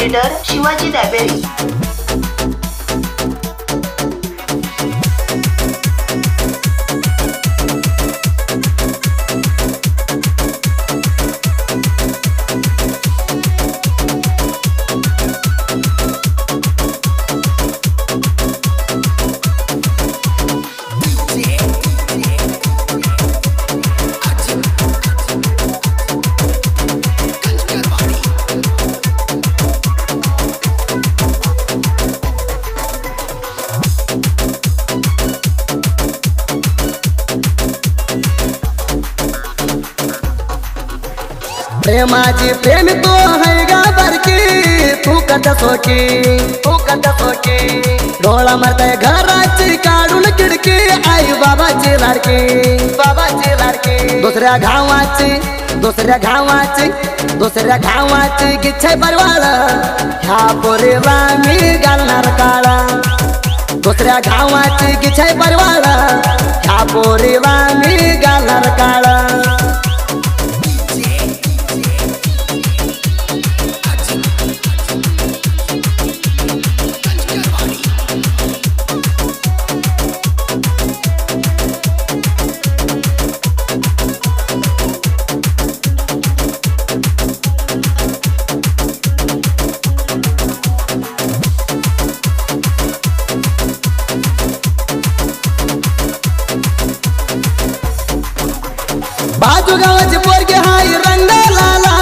Editor Shivaji दाबेरी। प्रेमाची प्रेम तो है गा बरकी तू कथा सोकी डोळा मारताय घराची काढून खिडकी आई बाबाची लाडकी दुसऱ्या घावाची गिच्छाय परवाळ ह्या पोरीला मी घालणार काळा दुसऱ्या घावाची गिच्छाय परवाळ ह्या पोरीला मी घालणार काळा बाजू गावाची पोरगी हाय रंगाला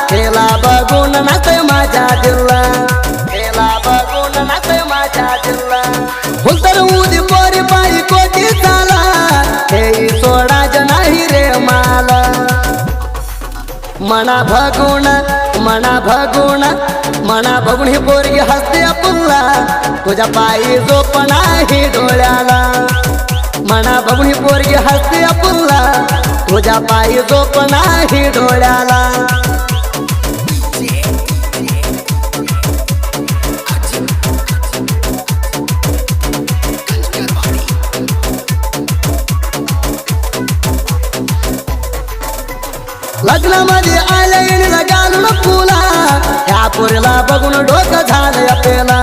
खेला बघून नाचय माझ्या दिलला हुलतर उदी पोरी पायी कोटी चाला हे सोडाच नाही रे माला मना भगून ही पोरगी हसते पुल्ला तुझ्या पायी झोप नाही डोळ्याला मना बघून ही पोरगी हसते पुल्ला तुझ्या पायी झोप नाही डोळ्याला लग्नामध्ये आले घालून फुला ह्या पोरीला बघून डोकं झालं पेला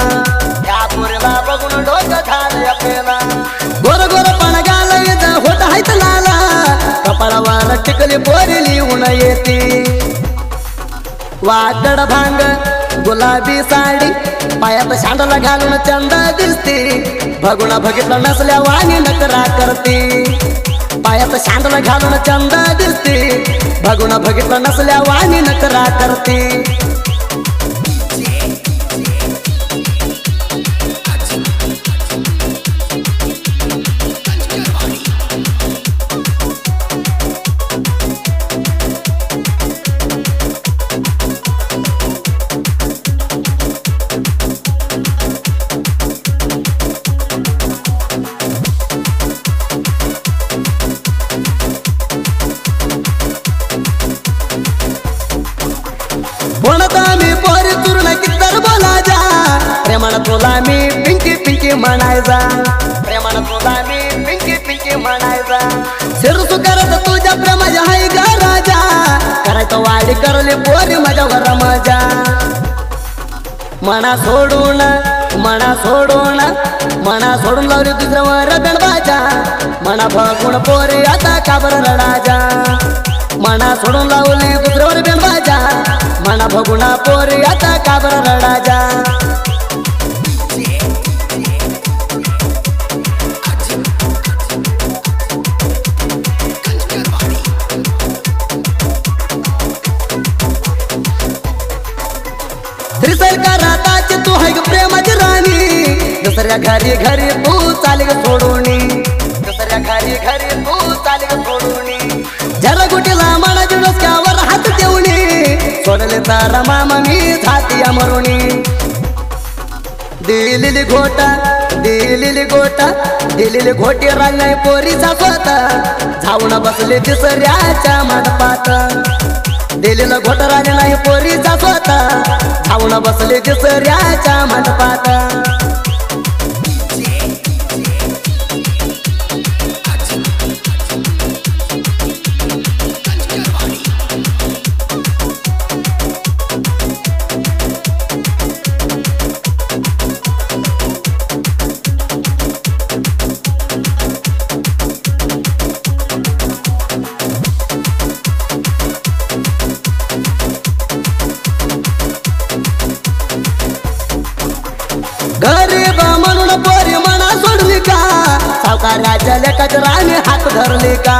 गोर पण गाला होत हायत लाला कपाळावर टिकली पोरी लिहून येते वादळ भांग गुलाबी साडी पायात शांडला घालून चंद दिसते भगुणा बघितलं नसल्या वाणी नकरा करते पायात शांडला घालून चंद दिसते भगुणा बघितलं नसल्या वाणी नकरा करते प्रेमानं तुला मी पिंकी म्हणायचा शिरसू करत तुझ्या प्रेमाच्या हाय गा राजा करायचं वाडी करले पोरी माझ्या घर मजा मना सोडून लावली दुसऱ्यावर बेणबाजा मना बघून पोरी आता काबर रडाजा मना सोडून लावली दुसऱ्यावर बेणबाजा मना बघून पोरी आता काबर रडाजा राताची तू है प्रेमाची राणी दुसऱ्या घरी तू चाल ग सोडूनी जरा गुटीला म्हणा डोसक्यावर हात ठेवणी सोडले तारा मामा मी छाती मरुणी दिलेली घोटी रांगाय पोरीचा स्वतः जाऊन बसले तिसऱ्याच्या मंडपात दिलेलं घोट राणे नाही पोरीचा स्वतः जाऊन बसले तिसऱ्याच्या मंडपात सावकाराच्या लेकाच्या राणी हात धरली का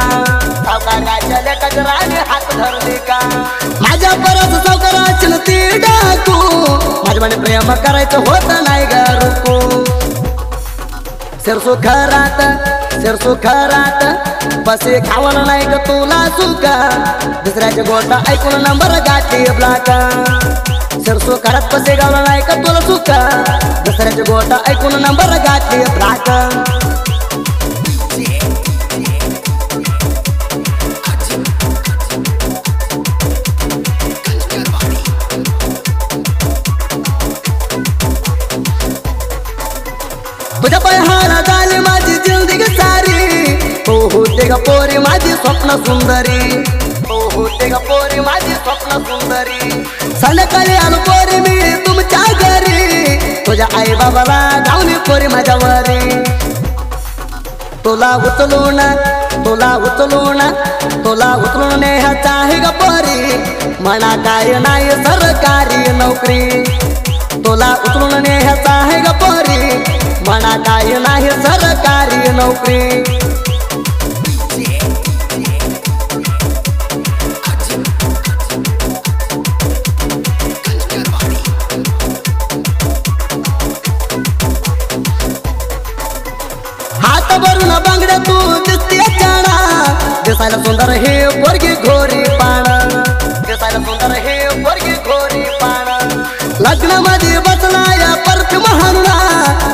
सावकाराच्या लेकाच्या राणी हात धरली का माझ्या परत सावकाराची ती डाकू माझ्या मने प्रेम करायचं होत नाही ग रुकू सिरसो खरात बसे खावलं नाही ग तुला सुका दुसऱ्याच्या गोष्ट ऐकून नंबर गाठी ब्लाका सिरसो खरात बसे गावलं नाही का तुला सुका दुसऱ्याच्या गोष्ट ऐकून नंबर गाठी ब्लाका तुझ्या पायाला झाली माझी जिंदगी सारी हो होते ग पोरी माझी स्वप्न सुंदरी हो होते ग पोरी माझी स्वप्न सुंदरी संध्याकाळी आलो पोरी मी तुमच्या घरी तुझ्या आई बाबाला जाऊन पोरी माझ्यावरी तुला उचलून न्यायचा आहे ग पोरी मना काय नाही सरकारी नोकरी तुला उचलून न्यायचा आहे ग पोरी मना काय नाही सरकारी नोकरी हात भरून बांगड्या तू दिसते चाणा दिसायला सुंदर हे पोरगी घोरी पाण दिसायला सुंदर हे पोरगी घोरी पाण लग्नामध्ये बसला या परफ्यूम हाणला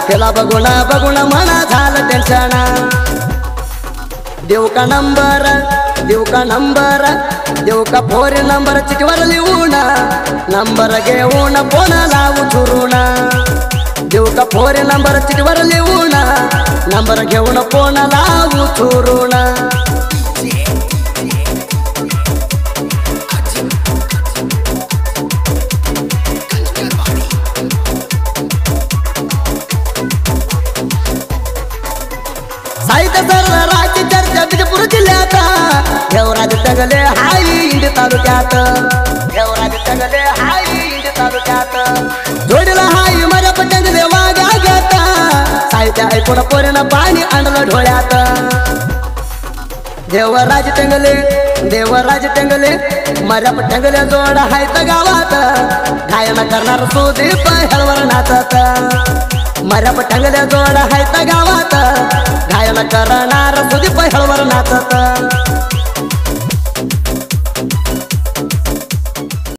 त्याला बघून म्हणा झालं टेन्शन देऊ का फोन नंबर चिठीवर लिहून नंबर घेऊन फोन लावू चुरून देऊ का फोन नंबर चिठीवर लिहून नंबर घेऊन फोन लावू चुरून साहित्य सरराची चर्चा विजयपूर जिल्ह्यात घेवराज टंगले हाई इंड तालुक्यात जोडीला हाई माझ्या पटंगले वागा घेता साहित्य ऐकून पोरीनं पाणी आणलं डोळ्यात देवराज टंगले माझ्या पटंगले जोड हायत गावात गायन करणार सुदीप हेळवर नाचत माझ्या पटंगले जोड हायत गावात गायन करणार